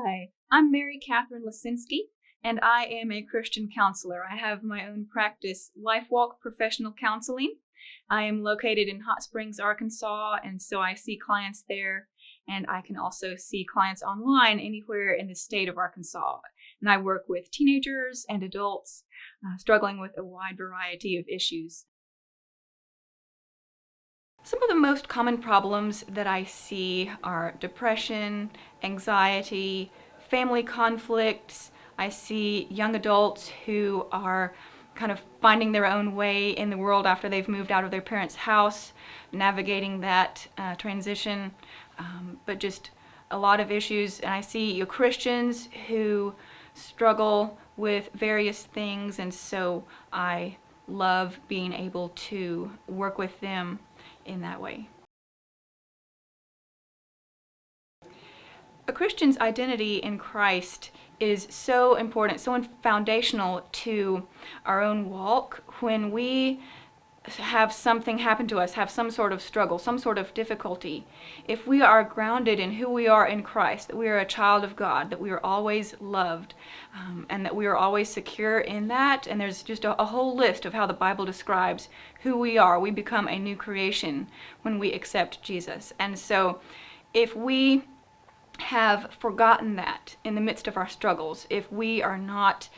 Hi, I'm Mary Catherine Liscinski, and I am a Christian counselor. I have my own practice, LifeWalk Professional Counseling. I am located in Hot Springs, Arkansas, and so I see clients there, and I can also see clients online anywhere in the state of Arkansas. And I work with teenagers and adults struggling with a wide variety of issues. Some of the most common problems that I see are depression, anxiety, family conflicts. I see young adults who are kind of finding their own way in the world after they've moved out of their parents' house, navigating that transition, but just a lot of issues. And I see Christians who struggle with various things, and so I love being able to work with them in that way. A Christian's identity in Christ is so important, so foundational to our own walk. When we have something happen to us, have some sort of struggle, some sort of difficulty, if we are grounded in who we are in Christ, that we are a child of God, that we are always loved, and that we are always secure in that, and there's just a whole list of how the Bible describes who we are. We become a new creation when we accept Jesus. And so if we have forgotten that in the midst of our struggles, if we are not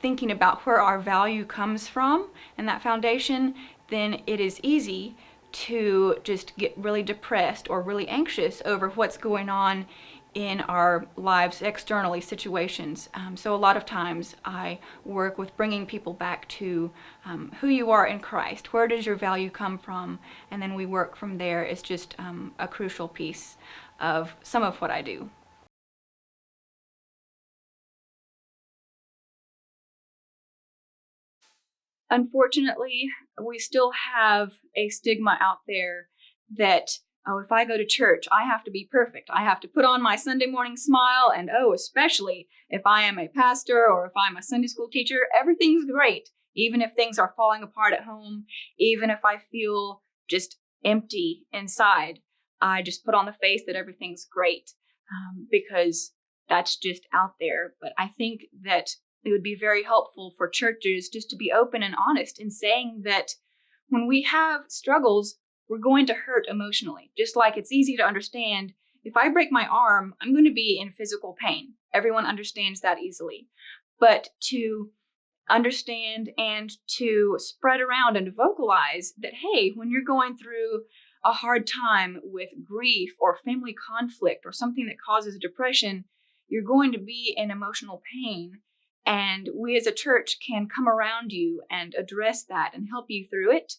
thinking about where our value comes from and that foundation, then it is easy to just get really depressed or really anxious over what's going on in our lives externally, situations. So a lot of times I work with bringing people back to who you are in Christ. Where does your value come from? And then we work from there. It's just a crucial piece of some of what I do. Unfortunately, we still have a stigma out there that, oh, if I go to church, I have to be perfect. I have to put on my Sunday morning smile, and especially if I am a pastor or if I'm a Sunday school teacher, everything's great. Even if things are falling apart at home, even if I feel just empty inside, I just put on the face that everything's great, because that's just out there. But I think that it would be very helpful for churches just to be open and honest in saying that when we have struggles, we're going to hurt emotionally. Just like it's easy to understand, if I break my arm, I'm going to be in physical pain. Everyone understands that easily. But to understand and to spread around and vocalize that, hey, when you're going through a hard time with grief or family conflict or something that causes depression, you're going to be in emotional pain. And we as a church can come around you and address that and help you through it.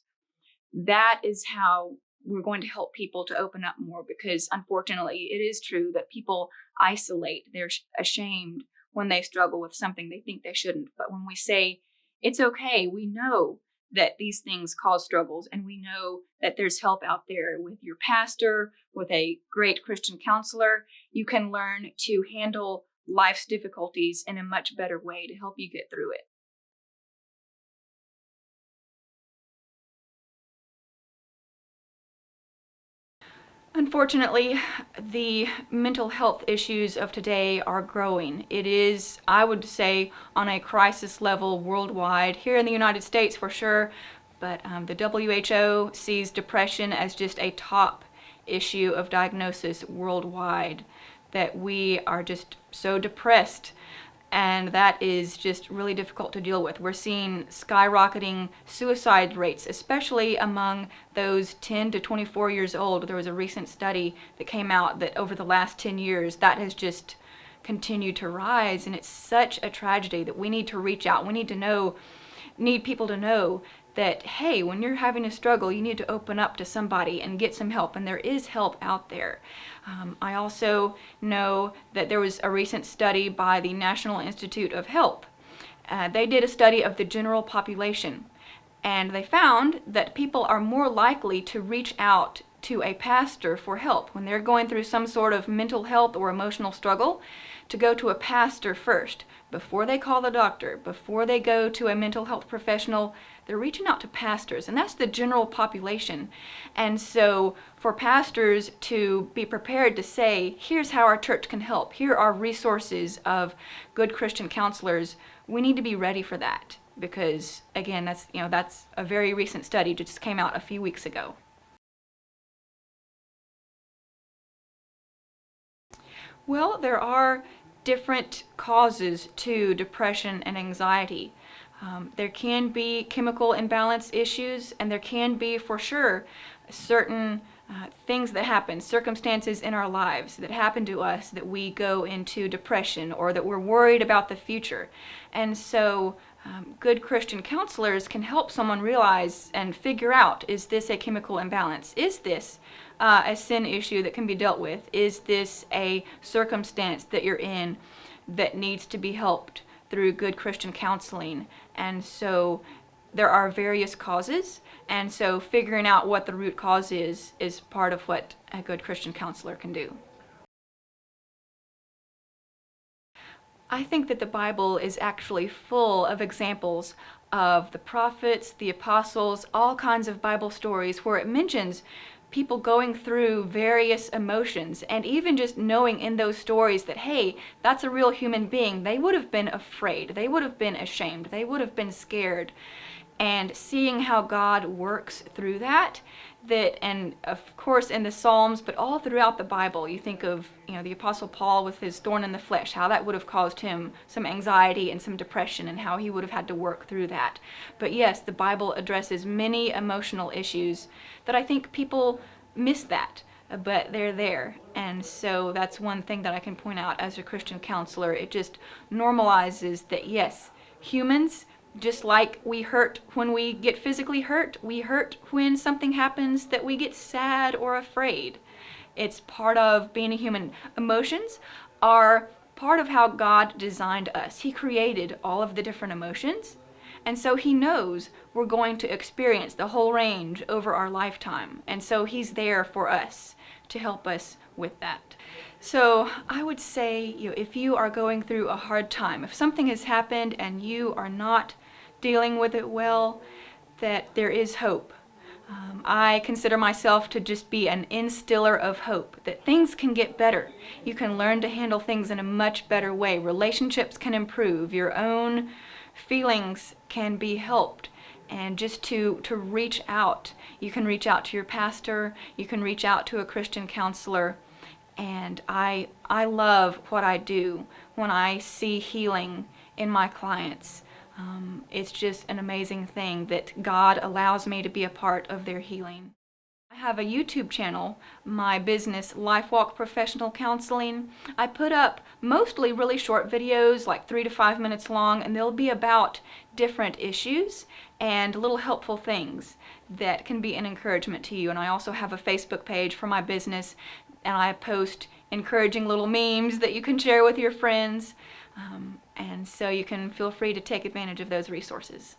That is how we're going to help people to open up more, because unfortunately it is true that people isolate. They're ashamed when they struggle with something they think they shouldn't. But when we say, it's okay, we know that these things cause struggles, and we know that there's help out there with your pastor, with a great Christian counselor. You can learn to handle life's difficulties in a much better way to help you get through it. Unfortunately, the mental health issues of today are growing. It is, I would say, on a crisis level worldwide. Here in the United States for sure, but the WHO sees depression as just a top issue of diagnosis worldwide, that we are just so depressed, and that is just really difficult to deal with. We're seeing skyrocketing suicide rates, especially among those 10 to 24 years old. There was a recent study that came out that over the last 10 years, that has just continued to rise, and it's such a tragedy that we need to reach out. We need people to know that, hey, when you're having a struggle, you need to open up to somebody and get some help, and there is help out there. I also know that there was a recent study by the National Institute of Health. They did a study of the general population, and they found that people are more likely to reach out to a pastor for help when they're going through some sort of mental health or emotional struggle, to go to a pastor first before they call the doctor, before they go to a mental health professional. They're reaching out to pastors, and that's the general population. And so for pastors to be prepared to say, here's how our church can help, here are resources of good Christian counselors, we need to be ready for that. Because again, that's a very recent study, just came out a few weeks ago. Well, there are different causes to depression and anxiety. There can be chemical imbalance issues, and there can be, for sure, certain things that happen, circumstances in our lives that happen to us that we go into depression or that we're worried about the future. And so good Christian counselors can help someone realize and figure out, is this a chemical imbalance? Is this a sin issue that can be dealt with? Is this a circumstance that you're in that needs to be helped through good Christian counseling? And so there are various causes, and so figuring out what the root cause is part of what a good Christian counselor can do. I think that the Bible is actually full of examples of the prophets, the apostles, all kinds of Bible stories where it mentions people going through various emotions, and even just knowing in those stories that, hey, that's a real human being. They would have been afraid, they would have been ashamed, they would have been scared. And seeing how God works through that, and of course in the Psalms, but all throughout the Bible, you think of the Apostle Paul with his thorn in the flesh, how that would have caused him some anxiety and some depression, and how he would have had to work through that. But yes, the Bible addresses many emotional issues that I think people miss that, but they're there. And so that's one thing that I can point out as a Christian counselor. It just normalizes that, yes, humans, just like we hurt when we get physically hurt, we hurt when something happens that we get sad or afraid. It's part of being a human. Emotions are part of how God designed us. He created all of the different emotions, and so He knows we're going to experience the whole range over our lifetime. And so He's there for us to help us with that. So I would say, if you are going through a hard time, if something has happened and you are not dealing with it well, that there is hope. I consider myself to just be an instiller of hope, that things can get better. You can learn to handle things in a much better way. Relationships can improve. Your own feelings can be helped. And just to reach out. You can reach out to your pastor. You can reach out to a Christian counselor. And I love what I do when I see healing in my clients. It's just an amazing thing that God allows me to be a part of their healing. I have a YouTube channel, my business, LifeWalk Professional Counseling. I put up mostly really short videos, like 3 to 5 minutes long, and they'll be about different issues and little helpful things that can be an encouragement to you. And I also have a Facebook page for my business, and I post encouraging little memes that you can share with your friends. And so you can feel free to take advantage of those resources.